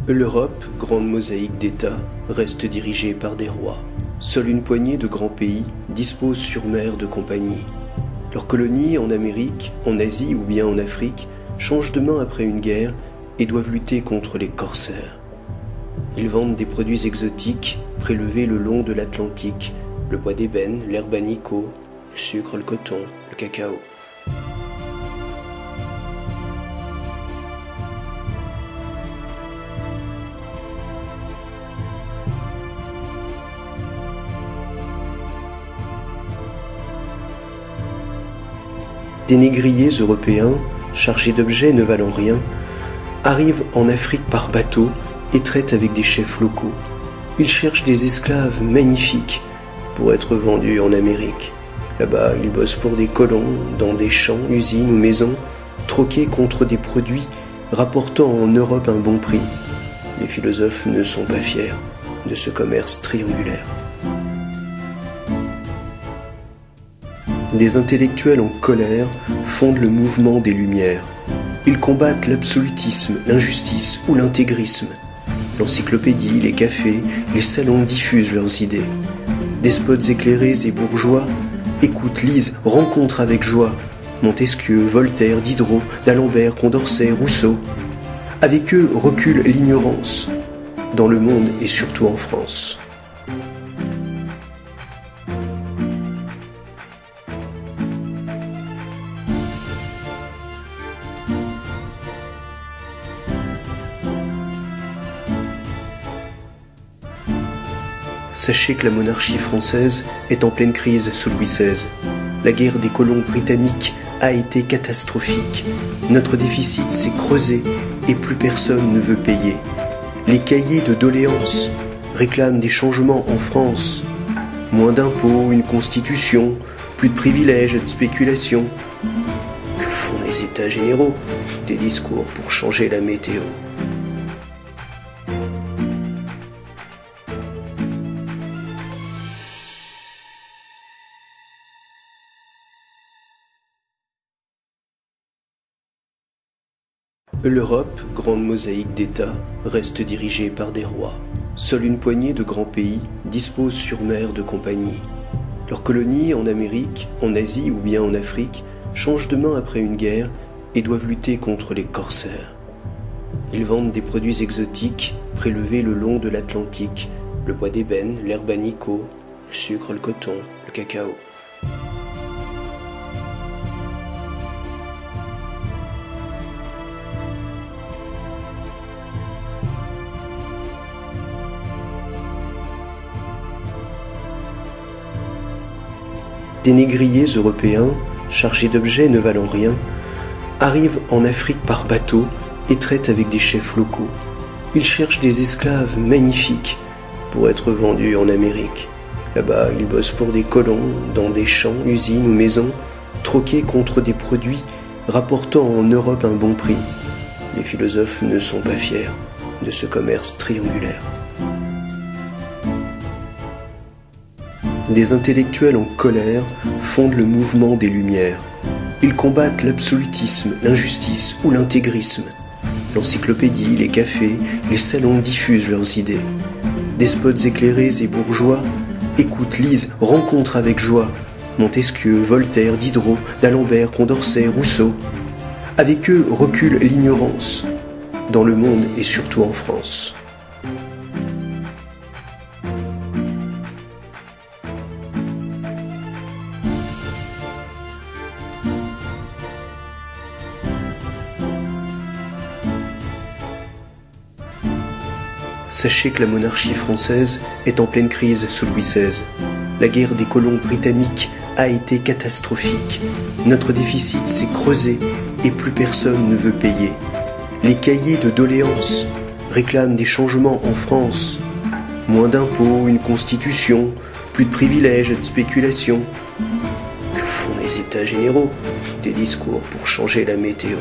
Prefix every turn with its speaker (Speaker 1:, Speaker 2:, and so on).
Speaker 1: L'Europe, grande mosaïque d'États, reste dirigée par des rois. Seule une poignée de grands pays dispose sur mer de compagnies. Leurs colonies en Amérique, en Asie ou bien en Afrique changent de main après une guerre et doivent lutter contre les corsaires. Ils vendent des produits exotiques prélevés le long de l'Atlantique, le bois d'ébène, l'herbe à nico, le sucre, le coton, le cacao. Des négriers européens, chargés d'objets ne valant rien, arrivent en Afrique par bateau et traitent avec des chefs locaux. Ils cherchent des esclaves magnifiques pour être vendus en Amérique. Là-bas, ils bossent pour des colons, dans des champs, usines ou maisons, troqués contre des produits rapportant en Europe un bon prix. Les philosophes ne sont pas fiers de ce commerce triangulaire. Des intellectuels en colère fondent le mouvement des Lumières. Ils combattent l'absolutisme, l'injustice ou l'intégrisme. L'encyclopédie, les cafés, les salons diffusent leurs idées. Despotes éclairés et bourgeois écoutent, lisent, rencontrent avec joie Montesquieu, Voltaire, Diderot, d'Alembert, Condorcet, Rousseau. Avec eux recule l'ignorance, dans le monde et surtout en France. Sachez que la monarchie française est en pleine crise sous Louis XVI. La guerre des colons britanniques a été catastrophique. Notre déficit s'est creusé et plus personne ne veut payer. Les cahiers de doléances réclament des changements en France. Moins d'impôts, une constitution, plus de privilèges et de spéculation. Que font les États généraux? Des discours pour changer la météo. L'Europe, grande mosaïque d'États, reste dirigée par des rois. Seule une poignée de grands pays dispose sur mer de compagnies. Leurs colonies en Amérique, en Asie ou bien en Afrique changent de main après une guerre et doivent lutter contre les corsaires. Ils vendent des produits exotiques prélevés le long de l'Atlantique, le bois d'ébène, l'herbe à nico, le sucre, le coton, le cacao. Des négriers européens, chargés d'objets ne valant rien, arrivent en Afrique par bateau et traitent avec des chefs locaux. Ils cherchent des esclaves magnifiques pour être vendus en Amérique. Là-bas, ils bossent pour des colons, dans des champs, usines ou maisons, troqués contre des produits rapportant en Europe un bon prix. Les philosophes ne sont pas fiers de ce commerce triangulaire. Des intellectuels en colère fondent le mouvement des Lumières. Ils combattent l'absolutisme, l'injustice ou l'intégrisme. L'encyclopédie, les cafés, les salons diffusent leurs idées. Despotes éclairés et bourgeois écoutent, lisent, rencontrent avec joie Montesquieu, Voltaire, Diderot, d'Alembert, Condorcet, Rousseau. Avec eux recule l'ignorance, dans le monde et surtout en France. Sachez que la monarchie française est en pleine crise sous Louis XVI. La guerre des colons britanniques a été catastrophique. Notre déficit s'est creusé et plus personne ne veut payer. Les cahiers de doléances réclament des changements en France. Moins d'impôts, une constitution, plus de privilèges et de spéculation. Que font les États généraux? Des discours pour changer la météo.